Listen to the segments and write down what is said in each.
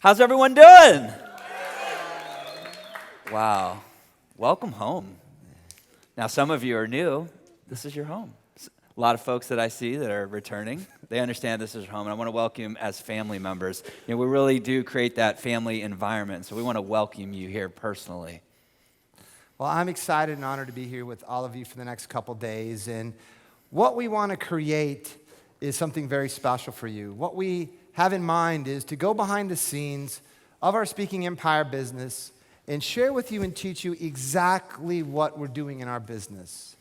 How's everyone doing? Wow. Welcome home. Now, some of you are new. This is your home. A lot of folks that I see that are returning, they understand this is your home, and I want to welcome you as family members. You know, we really do create that family environment, so we want to welcome you here personally. Well, I'm excited and honored to be here with all of you for the next couple days, and what we want to create is something very special for you. What we have in mind is to go behind the scenes of our Speaking Empire business and share with you and teach you exactly what we're doing in our business.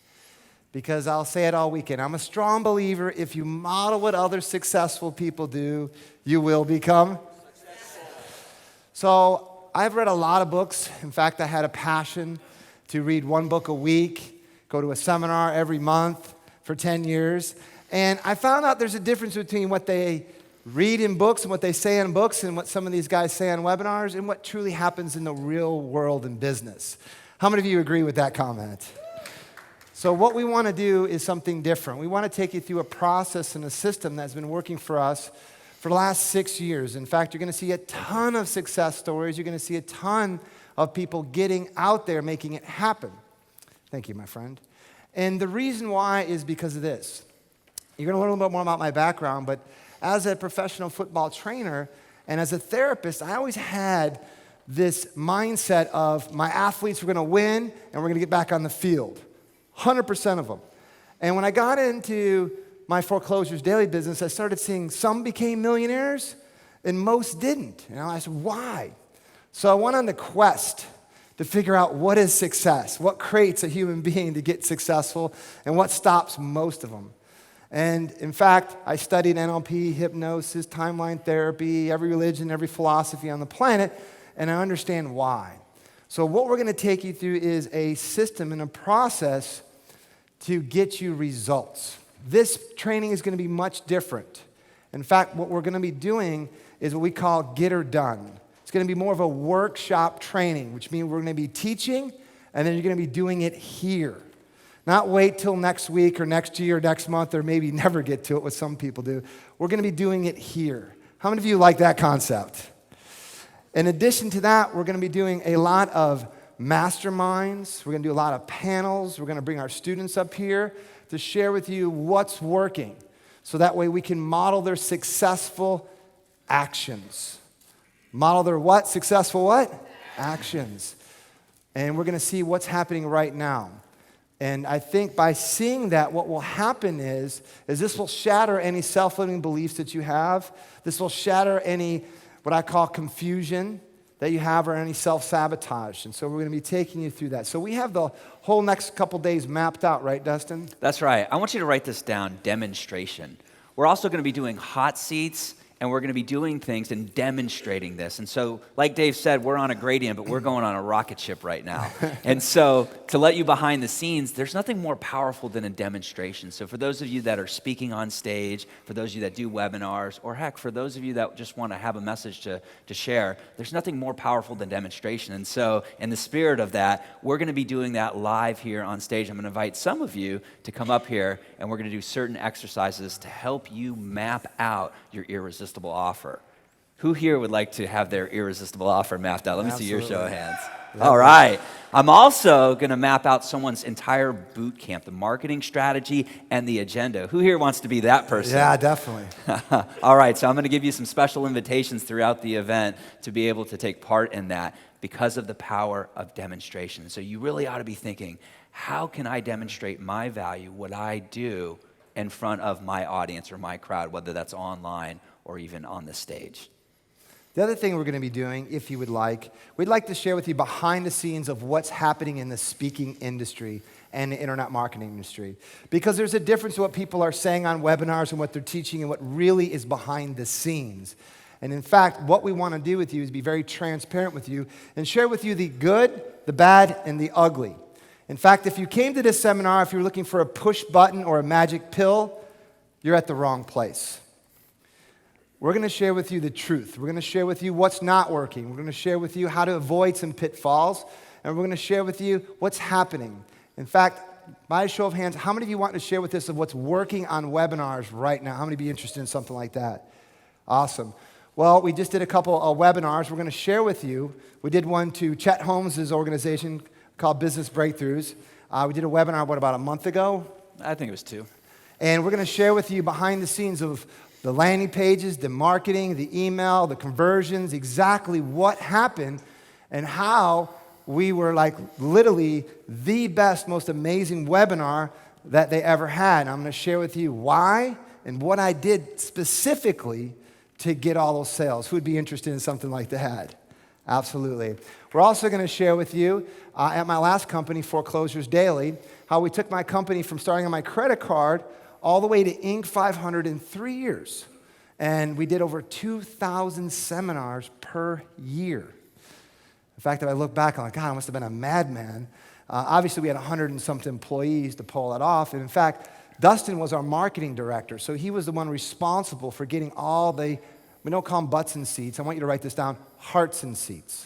Because I'll say it all weekend, I'm a strong believer if you model what other successful people do, you will become successful. So I've read a lot of books. In fact, I had a passion to read one book a week, go to a seminar every month for 10 years. And I found out there's a difference between what they read in books and what they say in books and what some of these guys say on webinars and what truly happens in the real world in business. How many of you agree with that comment? So what we want to do is something different. We want to take you through a process and a system that's been working for us for the last 6 years. In fact, you're going to see a ton of success stories. You're going to see a ton of people getting out there, making it happen. Thank you, my friend. And the reason why is because of this. You're going to learn a little bit more about my background, but as a professional football trainer and as a therapist, I always had this mindset of my athletes were going to win and we're going to get back on the field. 100% of them. And when I got into my foreclosures daily business, I started seeing some became millionaires and most didn't. And I said, why? So I went on the quest to figure out what is success, what creates a human being to get successful, and what stops most of them. And in fact, I studied NLP, hypnosis, timeline therapy, every religion, every philosophy on the planet, and I understand why. So what we're going to take you through is a system and a process to get you results. This training is going to be much different. In fact, what we're going to be doing is what we call get or done. It's going to be more of a workshop training, which means we're going to be teaching, and then you're going to be doing it here. Not wait till next week or next year or next month or maybe never get to it, what some people do. We're going to be doing it here. How many of you like that concept? In addition to that, we're going to be doing a lot of masterminds. We're going to do a lot of panels. We're going to bring our students up here to share with you what's working. So that way we can model their successful actions. Model their what? Successful what? Actions. And we're going to see what's happening right now. And I think by seeing that, what will happen is this will shatter any self-limiting beliefs that you have. This will shatter any, what I call confusion that you have or any self-sabotage. And so we're going to be taking you through that. So we have the whole next couple days mapped out, right, Dustin? That's right. I want you to write this down, demonstration. We're also going to be doing hot seats, and we're going to be doing things and demonstrating this. And so, like Dave said, we're on a gradient, but we're going on a rocket ship right now. And so, to let you behind the scenes, there's nothing more powerful than a demonstration. So for those of you that are speaking on stage, for those of you that do webinars, or heck, for those of you that just want to have a message to share, there's nothing more powerful than demonstration. And so, in the spirit of that, we're going to be doing that live here on stage. I'm going to invite some of you to come up here, and we're going to do certain exercises to help you map out your irresistible offer. Who here would like to have their irresistible offer mapped out? Let me see your show of hands. All right. I'm also going to map out someone's entire boot camp, the marketing strategy and the agenda. Who here wants to be that person? Yeah, definitely. All right. So I'm going to give you some special invitations throughout the event to be able to take part in that because of the power of demonstration. So you really ought to be thinking, how can I demonstrate my value, what I do in front of my audience or my crowd, whether that's online or even on the stage. The other thing we're going to be doing, if you would like, we'd like to share with you behind the scenes of what's happening in the speaking industry and the internet marketing industry. Because there's a difference in what people are saying on webinars and what they're teaching and what really is behind the scenes. And in fact, what we want to do with you is be very transparent with you and share with you the good, the bad, and the ugly. In fact, if you came to this seminar, if you're looking for a push button or a magic pill, you're at the wrong place. We're going to share with you the truth. We're going to share with you what's not working. We're going to share with you how to avoid some pitfalls. And we're going to share with you what's happening. In fact, by a show of hands, how many of you want to share with us of what's working on webinars right now? How many would be interested in something like that? Awesome. Well, we just did a couple of webinars we're going to share with you. We did one to Chet Holmes' organization called Business Breakthroughs. We did a webinar, about a month ago? I think it was 2. And we're going to share with you behind the scenes of the landing pages, the marketing, the email, the conversions, exactly what happened and how we were like literally the best, most amazing webinar that they ever had. And I'm going to share with you why and what I did specifically to get all those sales. Who would be interested in something like that? Absolutely. We're also going to share with you at my last company, Foreclosures Daily, how we took my company from starting on my credit card all the way to Inc. 500 in 3 years. And we did over 2,000 seminars per year. In fact, if I look back, I'm like, God, I must have been a madman. Obviously, we had 100 and something employees to pull it off. And in fact, Dustin was our marketing director, so he was the one responsible for getting all the, we don't call them butts and seats. I want you to write this down, hearts and seats,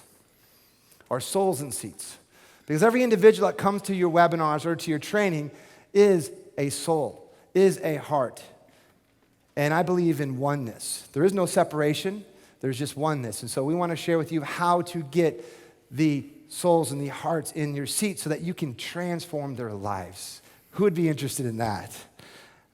or souls and seats. Because every individual that comes to your webinars or to your training is a soul, is a heart. And I believe in oneness. There is no separation, there's just oneness. And so we want to share with you how to get the souls and the hearts in your seat so that you can transform their lives. Who would be interested in that?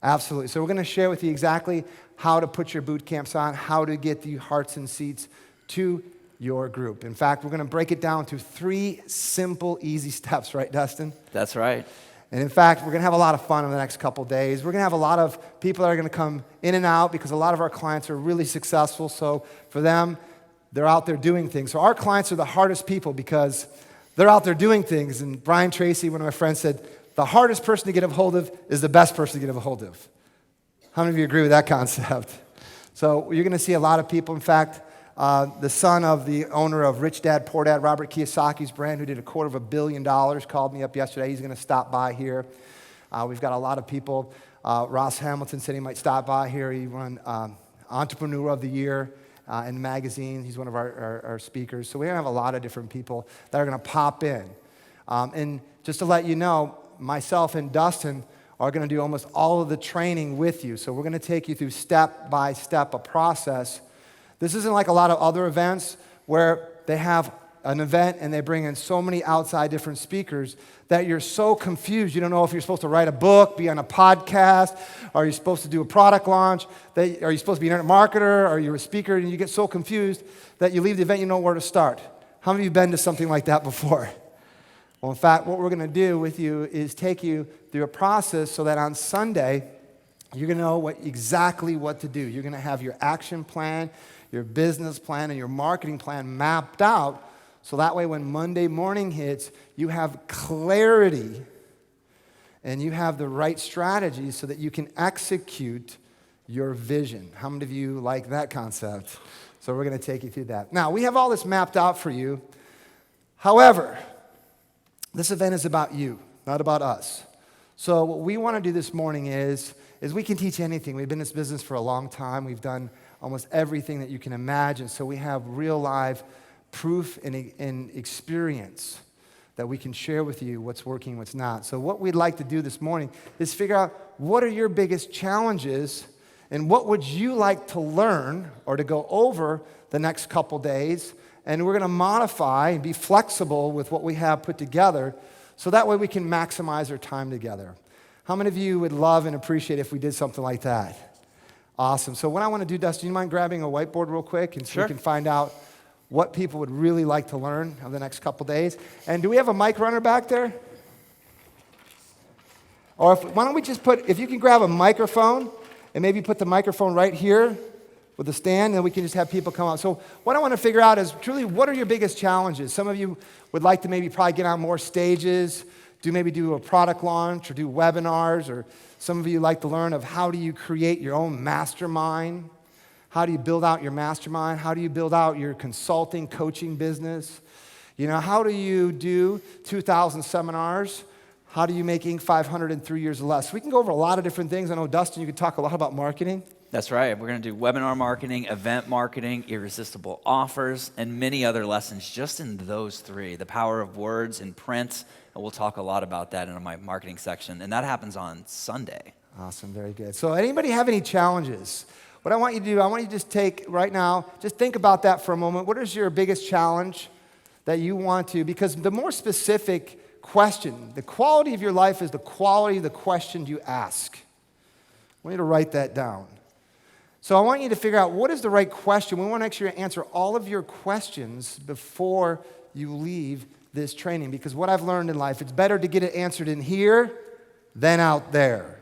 Absolutely. So we're going to share with you exactly how to put your boot camps on, how to get the hearts and seats to your group. In fact, we're going to break it down to 3 simple, easy steps, right, Dustin? That's right. And in fact, we're going to have a lot of fun in the next couple days. We're going to have a lot of people that are going to come in and out because a lot of our clients are really successful. So for them, they're out there doing things. So our clients are the hardest people because they're out there doing things. And Brian Tracy, one of my friends, said, the hardest person to get a hold of is the best person to get a hold of. How many of you agree with that concept? So you're going to see a lot of people. In fact, the son of the owner of Rich Dad, Poor Dad, Robert Kiyosaki's brand, who did $250 million, called me up yesterday. He's going to stop by here. We've got a lot of people. Ross Hamilton said he might stop by here. He won Entrepreneur of the Year in the magazine. He's one of our speakers. So we're going to have a lot of different people that are going to pop in. And just to let you know, myself and Dustin are going to do almost all of the training with you. So we're going to take you through step by step a process. This isn't like a lot of other events where they have an event and they bring in so many outside different speakers that you're so confused. You don't know if you're supposed to write a book, be on a podcast, are you supposed to do a product launch, are you supposed to be an internet marketer, are you a speaker, and you get so confused that you leave the event, you don't know where to start. How many of you have been to something like that before? Well, in fact, what we're going to do with you is take you through a process so that on Sunday, you're going to know exactly what to do. You're going to have your action plan, your business plan, and your marketing plan mapped out so that way when Monday morning hits, you have clarity and you have the right strategies so that you can execute your vision. How many of you like that concept? So we're going to take you through that. Now, we have all this mapped out for you. However, this event is about you, not about us. So what we want to do this morning is we can teach anything. We've been in this business for a long time. We've done almost everything that you can imagine. So we have real live proof and experience that we can share with you what's working, what's not. So what we'd like to do this morning is figure out what are your biggest challenges and what would you like to learn or to go over the next couple days. And we're going to modify and be flexible with what we have put together so that way we can maximize our time together. How many of you would love and appreciate if we did something like that? Awesome. So what I want to do, Dustin, you mind grabbing a whiteboard real quick and so we can find out what people would really like to learn over the next couple days. And do we have a mic runner back there? Or why don't we just if you can grab a microphone and maybe put the microphone right here with the stand, and we can just have people come out. So what I want to figure out is truly what are your biggest challenges? Some of you would like to maybe probably get on more stages, do a product launch or do webinars, or some of you like to learn of how do you create your own mastermind? How do you build out your mastermind? How do you build out your consulting, coaching business? You know, how do you do 2,000 seminars? How do you make Inc. 500 in 3 years or less? We can go over a lot of different things. I know, Dustin, you could talk a lot about marketing. That's right. We're going to do webinar marketing, event marketing, irresistible offers, and many other lessons just in those 3. The power of words in print, and we'll talk a lot about that in my marketing section, and that happens on Sunday. Awesome, very good. So anybody have any challenges? What I want you to do, I want you to just take right now, just think about that for a moment. What is your biggest challenge that you want to, because the more specific question, the quality of your life is the quality of the questions you ask. I want you to write that down. So I want you to figure out what is the right question. We want to make sure you answer all of your questions before you leave this training, because what I've learned in life, it's better to get it answered in here than out there.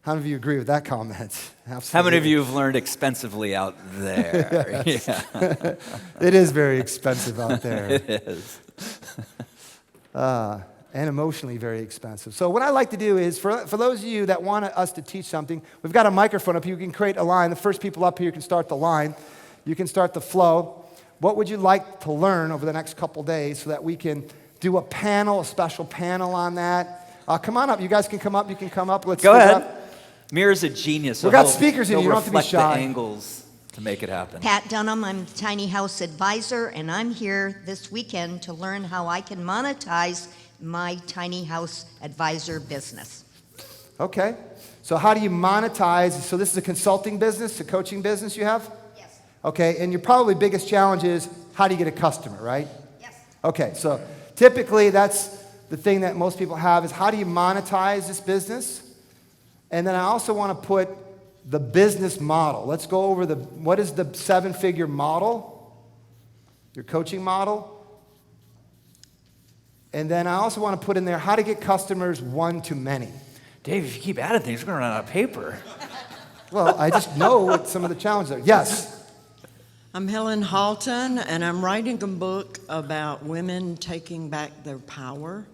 How many of you agree with that comment? Absolutely. How many of you have learned expensively out there? Yeah. It is very expensive out there. It is. And emotionally very expensive. So what I like to do is, for those of you that want us to teach something, we've got a microphone up here. You can create a line. The first people up here can start the line. You can start the flow. What would you like to learn over the next couple days so that we can do a panel, a special panel on that? Come on up. You guys can come up. You can come up. Let's go ahead. Up. Mir's a genius. So We've got speakers in. You don't have to be shy. The angles to make it happen. Pat Dunham, I'm the Tiny House Advisor, and I'm here this weekend to learn how I can monetize my Tiny House Advisor business. Okay. So how do you monetize? So this is a consulting business, a coaching business you have? Yes. Okay, and your probably biggest challenge is how do you get a customer, right? Yes. Okay, so typically that's the thing that most people have is how do you monetize this business? And then I also want to put the business model. Let's go over what is the 7-figure model, your coaching model. And then I also want to put in there how to get customers one to many. Dave, if you keep adding things, we're going to run out of paper. Well, I just know what some of the challenges are. Yes? I'm Helen Halton, and I'm writing a book about women taking back their power.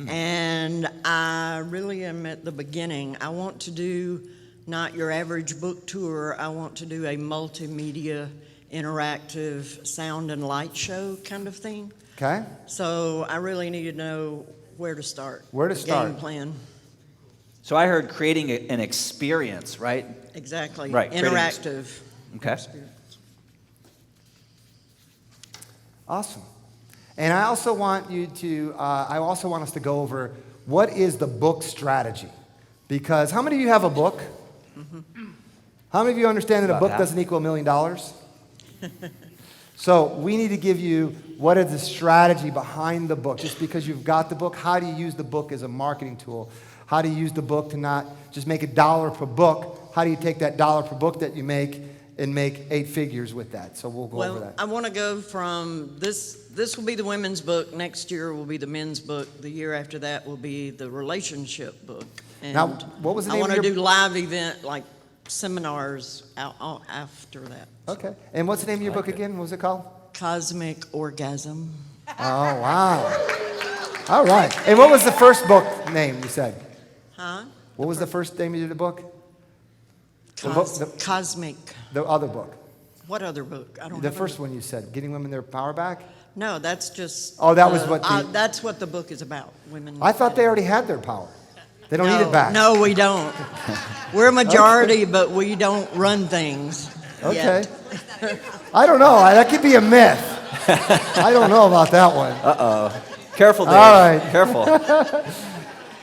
And I really am at the beginning. I want to do not your average book tour. I want to do a multimedia, interactive sound and light show kind of thing. Okay. So I really need to know where to start. Where to the start. Game plan. So I heard creating an experience, right? Exactly. Right. Interactive. Okay. Experience. Awesome. And I also want you to, I also want us to go over what is the book strategy. Because how many of you have a book? Mm-hmm. How many of you understand that a book doesn't equal $1 million? So we need to give you what is the strategy behind the book. Just because you've got the book, how do you use the book as a marketing tool? How do you use the book to not just make $1 per book? How do you take that $1 per book that you make and make 8 figures with that? So we'll go over that. I want to go from this will be the women's book, next year will be the men's book, the year after that will be the relationship book. And Now, what was the name I of want to your... do live event, like seminars out after that. Okay. And what's the name of your book again? What was it called? Cosmic Orgasm. Oh, wow. All right. And what was the first book name you said? Huh? What was the first name of the book? Cosmic. The other book. What other book? I don't The have first one you said, Getting Women Their Power Back? No, that's just. Oh, that was what that's what the book is about. Women. I thought they already had their power. They don't need it back. No, we don't. We're a majority, but we don't run things. Okay. Yet. I don't know. That could be a myth. I don't know about that one. Uh-oh. Careful, Dave. All right. Careful.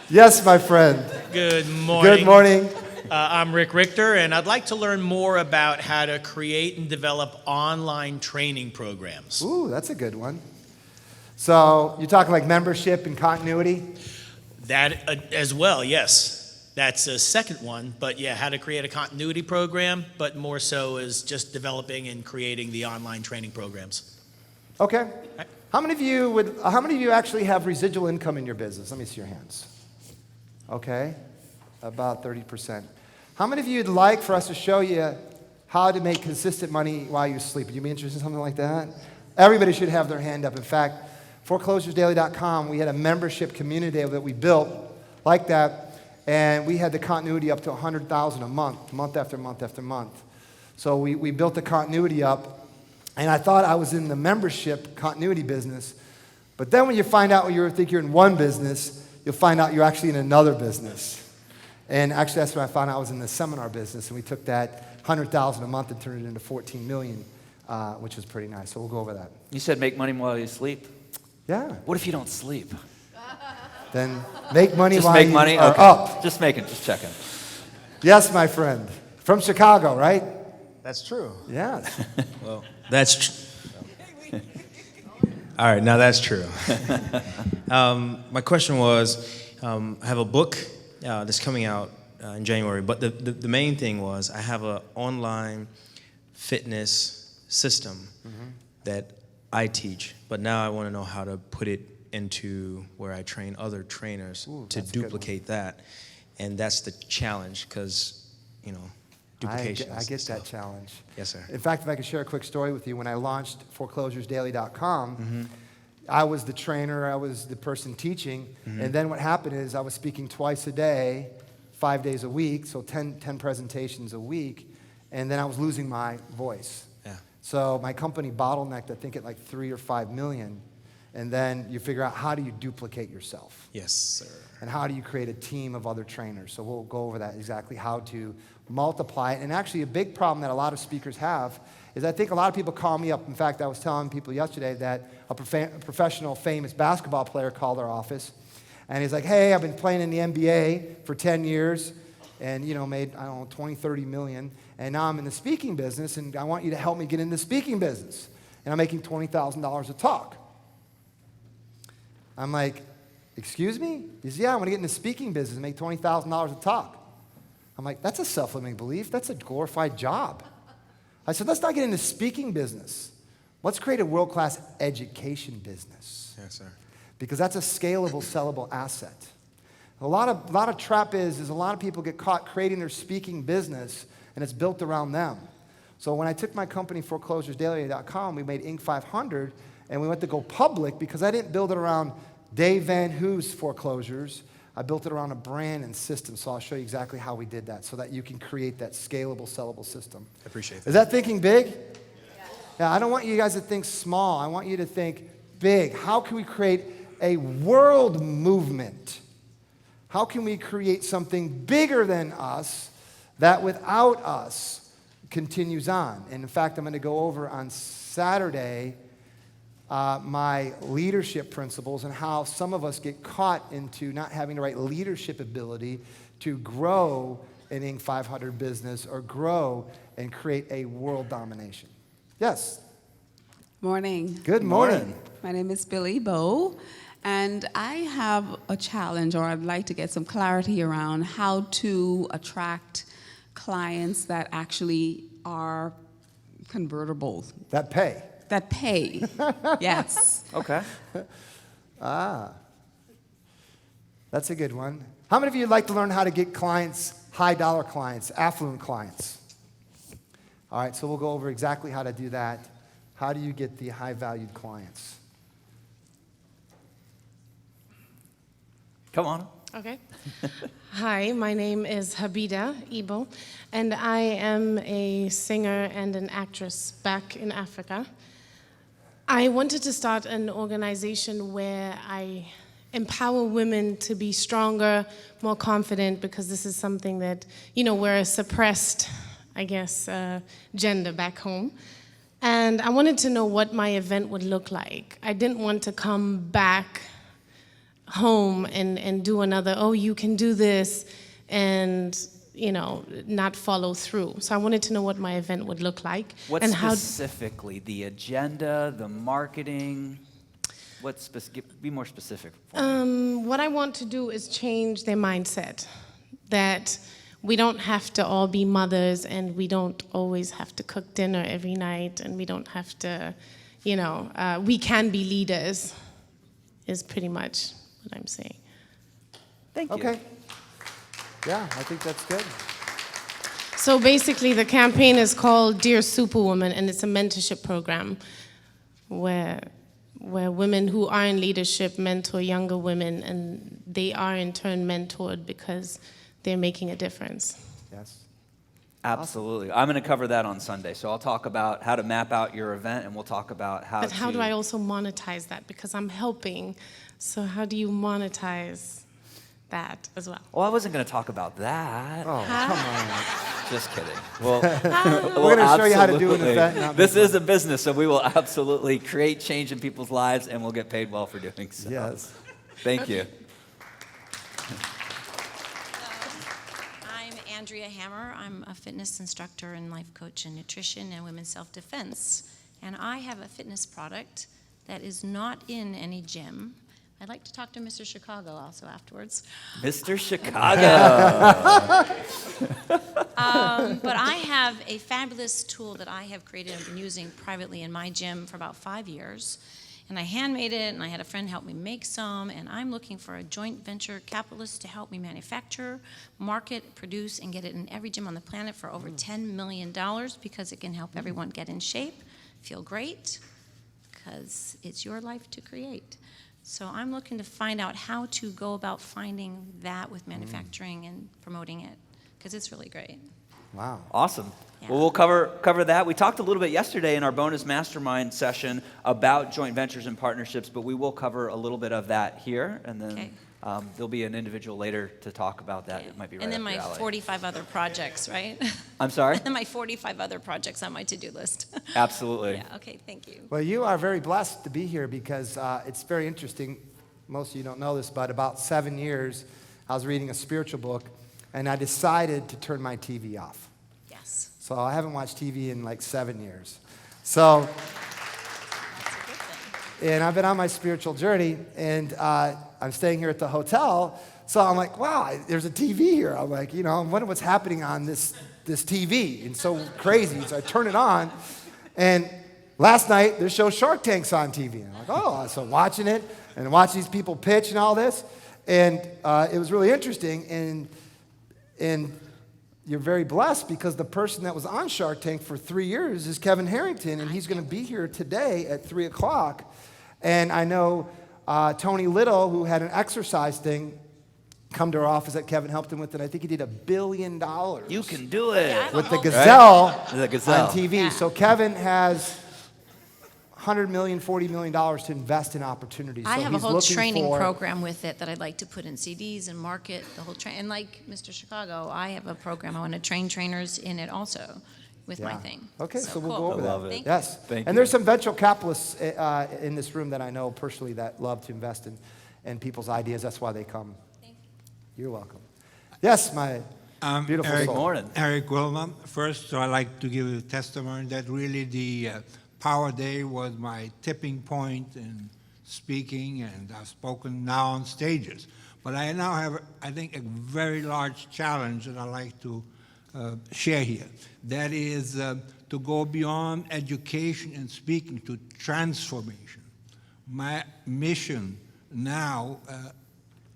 Yes, my friend. Good morning. Good morning. I'm Rick Richter, and I'd like to learn more about how to create and develop online training programs. Ooh, that's a good one. So you're talking like membership and continuity? That as well, yes. That's a second one, but yeah, how to create a continuity program, but more so is just developing and creating the online training programs. Okay. How many of you actually have residual income in your business? Let me see your hands. Okay. About 30%. How many of you would like for us to show you how to make consistent money while you sleep? Would you be interested in something like that? Everybody should have their hand up. In fact, foreclosuresdaily.com, we had a membership community that we built like that, and we had the continuity up to $100,000 a month, month after month after month. So we built the continuity up, and I thought I was in the membership continuity business, but then when you find out you think you're in one business, you'll find out you're actually in another business. And actually, that's when I found out I was in the seminar business, and we took that $100,000 a month and turned it into $14 million, which was pretty nice. So we'll go over that. You said make money while you sleep. Yeah. What if you don't sleep? Then make money Just while make you money? are Okay. up. Just checking. Yes, my friend. From Chicago, right? That's true. Yes. Well, that's true. All right, now that's true. My question was, I have a book that's coming out in January, but the main thing was I have an online fitness system that I teach, but now I want to know how to put it into where I train other trainers to duplicate that, and that's the challenge because, you know, duplication. I get that challenge. Yes, sir. In fact, if I could share a quick story with you, when I launched foreclosuresdaily.com, I was the trainer, I was the person teaching, and then what happened is I was speaking twice a day, 5 days a week, so 10 presentations a week, and then I was losing my voice. Yeah. So my company bottlenecked, I think, at like 3 or 5 million, and then you figure out how do you duplicate yourself? Yes, sir. And how do you create a team of other trainers? So we'll go over that, exactly how to multiply it. And actually a big problem that a lot of speakers have is I think a lot of people call me up. In fact, I was telling people yesterday that a professional famous basketball player called our office. And he's like, hey, I've been playing in the NBA for 10 years and, you know, made, I don't know, 20, 30 million. And now I'm in the speaking business and I want you to help me get in the speaking business. And I'm making $20,000 a talk. I'm like, excuse me? He says, yeah, I want to get in the speaking business and make $20,000 a talk. I'm like, that's a self-limiting belief. That's a glorified job. I said, let's not get into speaking business. Let's create a world-class education business. Yes, sir. Because that's a scalable, sellable asset. A lot of trap is a lot of people get caught creating their speaking business, and it's built around them. So when I took my company, foreclosuresdaily.com, we made Inc. 500, and we went to go public because I didn't build it around Dave VanHoose foreclosures. I built it around a brand and system, so I'll show you exactly how we did that so that you can create that scalable, sellable system. I appreciate that. Is that thinking big? Yeah, I don't want you guys to think small. I want you to think big. How can we create a world movement? How can we create something bigger than us that without us continues on? And in fact, I'm going to go over on Saturday my leadership principles and how some of us get caught into not having the right leadership ability to grow an Inc. 500 business or grow and create a world domination. Yes. Morning. Good morning. My name is Billy Bowe, and I have a challenge, or I'd like to get some clarity around how to attract clients that actually are convertible, That pay. that pay. Yes. Okay. That's a good one. How many of you would like to learn how to get clients, high-dollar clients, affluent clients? All right, so we'll go over exactly how to do that. How do you get the high-valued clients? Come on. Okay. Hi, my name is Habida Ibo, and I am a singer and an actress back in Africa. I wanted to start an organization where I empower women to be stronger, more confident, because this is something that, you know, we're a suppressed, I guess, gender back home. And I wanted to know what my event would look like. I didn't want to come back home and do another, oh, you can do this, and, you know, not follow through. So I wanted to know what my event would look like. What and specifically? The agenda, the marketing? Be more specific for me. What I want to do is change their mindset, that we don't have to all be mothers, and we don't always have to cook dinner every night, and we don't have to, you know, we can be leaders, is pretty much what I'm saying. Thank you. Okay. Yeah, I think that's good. So basically, the campaign is called Dear Superwoman, and it's a mentorship program where women who are in leadership mentor younger women, and they are in turn mentored because they're making a difference. Yes. Absolutely. I'm going to cover that on Sunday. So I'll talk about how to map out your event, and we'll talk about how But how do I also monetize that? Because I'm helping. So how do you monetize that as well? Well, I wasn't going to talk about that. Oh, come on. Just kidding. Well, We're going to show you how to do an event. Not This is a business, so we will absolutely create change in people's lives, and we'll get paid well for doing so. Yes. Thank you. I'm Andrea Hammer. I'm a fitness instructor and life coach in nutrition and women's self-defense. And I have a fitness product that is not in any gym. I'd like to talk to Mr. Chicago also afterwards. Mr. Chicago. But I have a fabulous tool that I have created and been using privately in my gym for about 5 years. And I handmade it, and I had a friend help me make some, and I'm looking for a joint venture capitalist to help me manufacture, market, produce, and get it in every gym on the planet for over $10 million because it can help everyone get in shape, feel great, because it's your life to create. So I'm looking to find out how to go about finding that with manufacturing and promoting it, because it's really great. Wow. Awesome. Yeah. Well, we'll cover that. We talked a little bit yesterday in our bonus mastermind session about joint ventures and partnerships, but we will cover a little bit of that here, and then Okay. There'll be an individual later to talk about that. Okay. It might be right And then up my your alley. 45 other projects, right? I'm sorry? And then my 45 other projects on my to-do list. Absolutely. Yeah, okay, thank you. Well, you are very blessed to be here because it's very interesting. Most of you don't know this, but about 7 years, I was reading a spiritual book, and I decided to turn my TV off. Yes, So I haven't watched TV in like 7 years. So, that's a good thing. and I've been on my spiritual journey, and I'm staying here at the hotel. So I'm like, wow, there's a TV here. I'm like, I wonder what's happening on this TV. And so crazy. So I turn it on, and last night the show Shark Tank's on TV. And I'm like, oh, so I'm watching it and watch these people pitch and all this, and it was really interesting. And you're very blessed because the person that was on Shark Tank for 3 years is Kevin Harrington, and he's going to be here today at 3 o'clock. And I know Tony Little, who had an exercise thing, come to our office that Kevin helped him with, and I think he did $1 billion. You can do it. Yeah, with the Right? Gazelle, The Gazelle. on TV. Yeah. So Kevin has $100 million, $40 million to invest in opportunities. I So have a he's whole looking training for- program with it that I'd like to put in CDs and market the whole train. And like Mr. Chicago, I have a program. I want to train trainers in it also with my Yeah. thing. Okay, so we'll cool. go over I that. love it. Thank Yes. Thank And you. there's some venture capitalists in this room that I know personally that love to invest in people's ideas. That's why they come. Thank you. You're welcome. Yes, my beautiful Eric, soul. Good morning. Eric Wilman. First, I'd like to give a testimony that really the Power Day was my tipping point in speaking, and I've spoken now on stages. But I now have, I think, a very large challenge that I'd like to share here. That is to go beyond education and speaking to transformation. My mission now,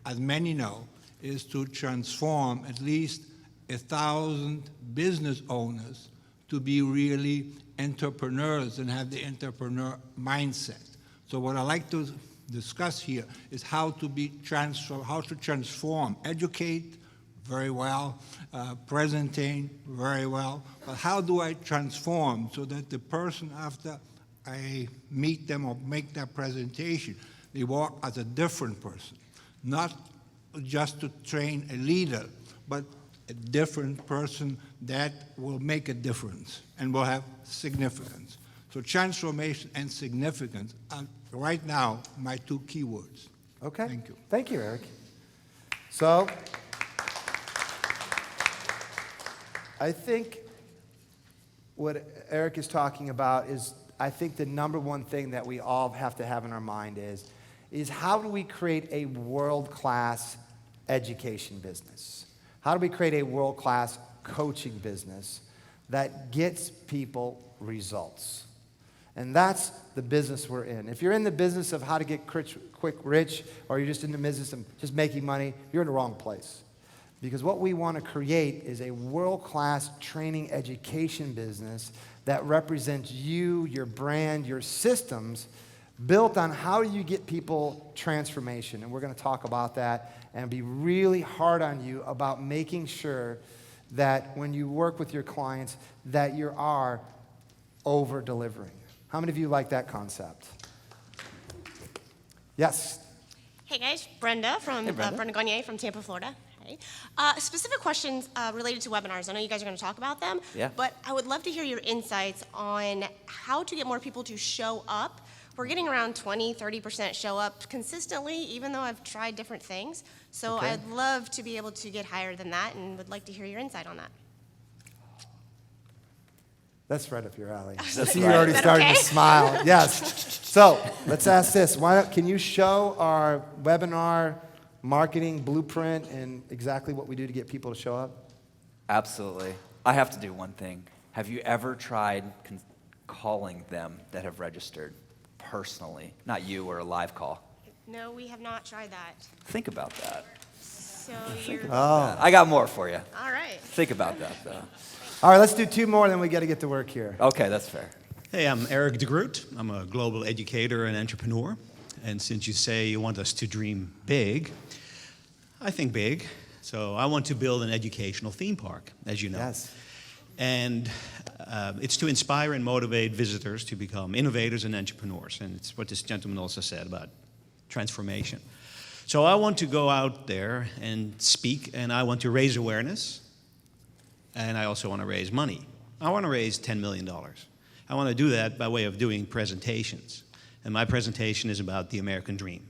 as many know, is to transform at least 1,000 business owners to be really entrepreneurs and have the entrepreneur mindset. So what I like to discuss here is how to transform, educate very well, presenting very well, but how do I transform so that the person after I meet them or make that presentation, they walk as a different person, not just to train a leader, but a different person that will make a difference and will have significance. So transformation and significance are right now my two keywords. Okay. Thank you. Thank you, Eric. So, I think what Eric is talking about is, I think the number one thing that we all have to have in our mind is how do we create a world-class education business? How do we create a world-class coaching business that gets people results? And that's the business we're in. If you're in the business of how to get quick rich, or you're just in the business of just making money, you're in the wrong place. Because what we want to create is a world-class training education business that represents you, your brand, your systems, built on how do you get people transformation. And we're going to talk about that and be really hard on you about making sure that when you work with your clients that you are over-delivering. How many of you like that concept? Yes. Hey guys, Brenda from Hey, Brenda. Brenda Gagne from Tampa, Florida. Hey. Specific questions related to webinars. I know you guys are going to talk about them. Yeah. But I would love to hear your insights on how to get more people to show up we're getting around 20-30% show up consistently, even though I've tried different things. So Okay. I'd love to be able to get higher than that, and would like to hear your insight on that. That's right up your alley. I That's see you right. already Is that starting okay? to smile. Yes. So let's ask this. Can you show our webinar marketing blueprint and exactly what we do to get people to show up? Absolutely. I have to do one thing. Have you ever tried calling them that have registered personally? Not you or a live call. No, we have not tried that. Think about that. So you're, I got more for you. all right. Think about that, though. All right, let's do 2 more, then we got to get to work here. Okay, that's fair. Hey, I'm Eric DeGroot. I'm a global educator and entrepreneur. And since you say you want us to dream big, I think big. So I want to build an educational theme park, as you know. Yes. And it's to inspire and motivate visitors to become innovators and entrepreneurs. And it's what this gentleman also said about transformation. So I want to go out there and speak, and I want to raise awareness. And I also want to raise money. I want to raise $10 million. I want to do that by way of doing presentations. And my presentation is about the American dream.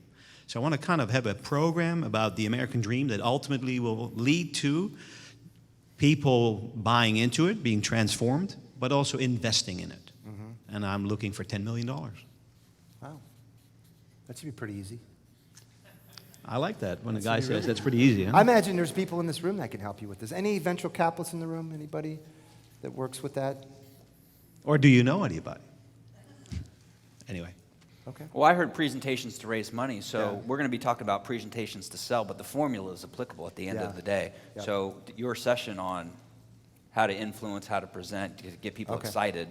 So I want to kind of have a program about the American dream that ultimately will lead to people buying into it, being transformed, but also investing in it. Mm-hmm. And I'm looking for $10 million. Wow. That should be pretty easy. I like that when a guy says that's pretty easy. Huh? I imagine there's people in this room that can help you with this. Any venture capitalists in the room? Anybody that works with that? Or do you know anybody? Anyway. Okay. Well, I heard presentations to raise money, so we're going to be talking about presentations to sell, but the formula is applicable at the end of the day. Yeah. So your session on how to influence, how to present, to get people excited,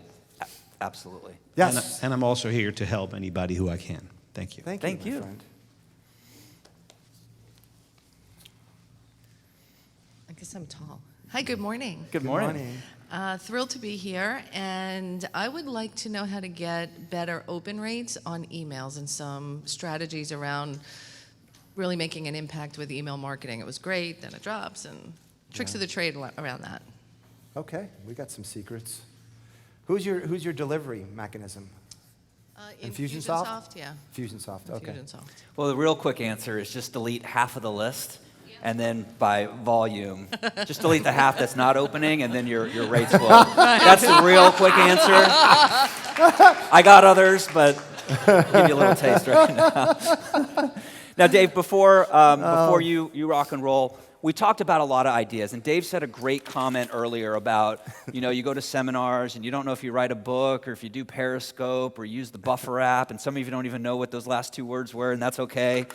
absolutely. Yes. And I'm also here to help anybody who I can. Thank you. Thank you. My friend. I guess I'm tall. Hi, good morning. Good morning. Thrilled to be here, and I would like to know how to get better open rates on emails and some strategies around really making an impact with email marketing. It was great, then it drops, and tricks of the trade around that. Okay, we got some secrets. Who's your delivery mechanism? Infusionsoft, yeah. Infusionsoft, okay. Infusionsoft. Well, the real quick answer is just delete half of the list, and then by volume, just delete the half that's not opening, and then your rates will. That's the real quick answer. I got others, but I'll give you a little taste right now. Now, Dave, before you rock and roll, we talked about a lot of ideas, and Dave said a great comment earlier about, you go to seminars and you don't know if you write a book or if you do Periscope or use the Buffer app, and some of you don't even know what those last 2 words were, and that's okay.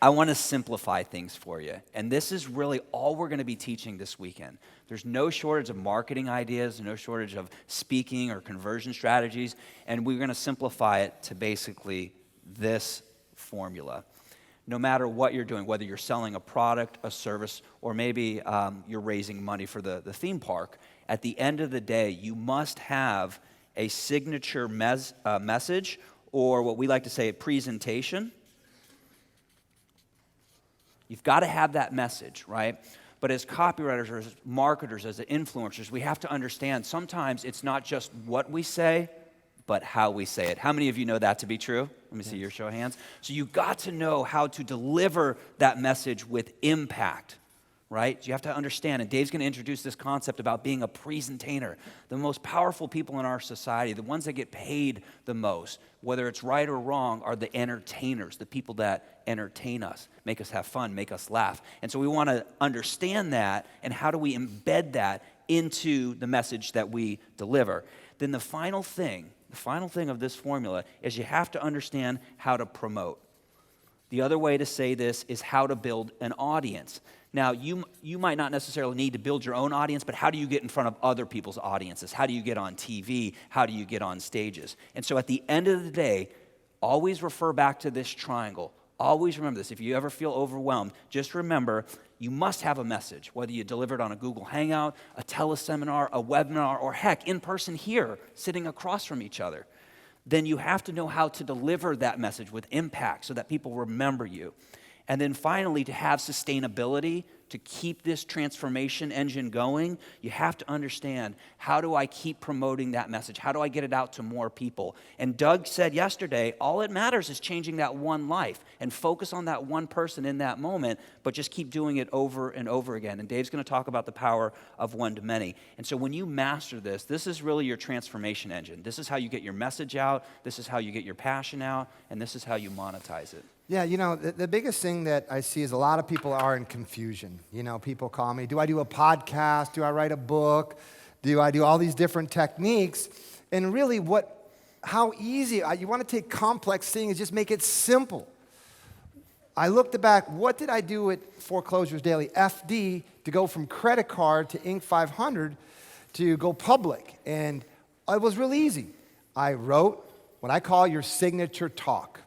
I want to simplify things for you, and this is really all we're going to be teaching this weekend. There's no shortage of marketing ideas, no shortage of speaking or conversion strategies, and we're going to simplify it to basically this formula. No matter what you're doing, whether you're selling a product, a service, or maybe you're raising money for the theme park, at the end of the day, you must have a signature message, or what we like to say, a presentation. You've got to have that message, right? But as copywriters, or as marketers, as influencers, we have to understand sometimes it's not just what we say, but how we say it. How many of you know that to be true? Let me see your show of hands. So you've got to know how to deliver that message with impact, right? So you have to understand, and Dave's going to introduce this concept about being a presentator. The most powerful people in our society, the ones that get paid the most, whether it's right or wrong, are the entertainers, the people that entertain us, make us have fun, make us laugh. And so we want to understand that, and how do we embed that into the message that we deliver. Then the final thing of this formula is you have to understand how to promote. The other way to say this is how to build an audience. Now, you might not necessarily need to build your own audience, but how do you get in front of other people's audiences? How do you get on TV? How do you get on stages? And so at the end of the day, always refer back to this triangle. Always remember this. If you ever feel overwhelmed, just remember you must have a message, whether you deliver it on a Google Hangout, a teleseminar, a webinar, or heck, in person here, sitting across from each other. Then you have to know how to deliver that message with impact so that people remember you. And then finally, to have sustainability, to keep this transformation engine going, you have to understand, how do I keep promoting that message? How do I get it out to more people? And Doug said yesterday, all it matters is changing that one life and focus on that one person in that moment, but just keep doing it over and over again. And Dave's going to talk about the power of one to many. And so when you master this, this is really your transformation engine. This is how you get your message out, this is how you get your passion out, and this is how you monetize it. Yeah, you know, the biggest thing that I see is a lot of people are in confusion. You know, people call me, do I do a podcast? Do I write a book? Do I do all these different techniques? And really how easy, you want to take complex things, just make it simple. I looked back, what did I do at Foreclosures Daily? FD, to go from credit card to Inc. 500 to go public. And it was real easy. I wrote what I call your signature talk.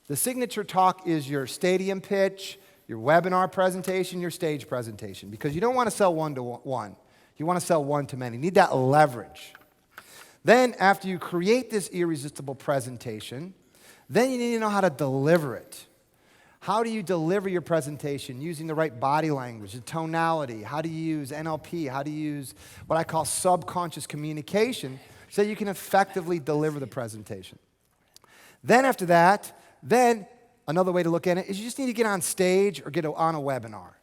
The signature talk is your stadium pitch, your webinar presentation, your stage presentation, because you don't want to sell one-to-one. You want to sell one-to-many. You need that leverage. Then, after you create this irresistible presentation, then you need to know how to deliver it. How do you deliver your presentation using the right body language, the tonality? How do you use NLP? How do you use what I call subconscious communication so you can effectively deliver the presentation? Then after that, another way to look at it is you just need to get on stage or get on a webinar.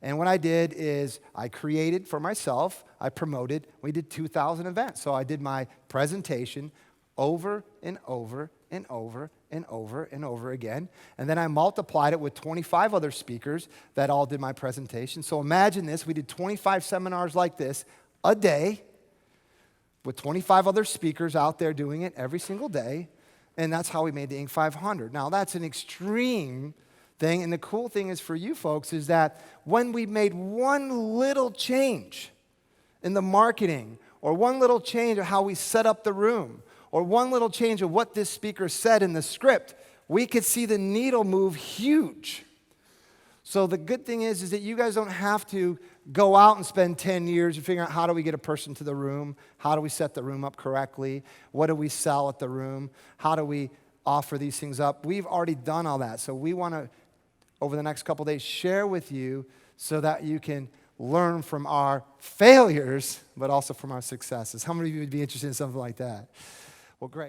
And what I did is I created for myself, I promoted, we did 2,000 events. So I did my presentation over and over and over and over and over again. And then I multiplied it with 25 other speakers that all did my presentation. So imagine this, we did 25 seminars like this a day with 25 other speakers out there doing it every single day. And that's how we made the Inc. 500. Now, that's an extreme thing. And the cool thing is for you folks is that when we made one little change in the marketing, or one little change of how we set up the room, or one little change of what this speaker said in the script, we could see the needle move huge. So the good thing is that you guys don't have to go out and spend 10 years and figure out how do we get a person to the room, how do we set the room up correctly, what do we sell at the room, how do we offer these things up. We've already done all that. So we want to, over the next couple days, share with you so that you can learn from our failures, but also from our successes. How many of you would be interested in something like that? Well, great.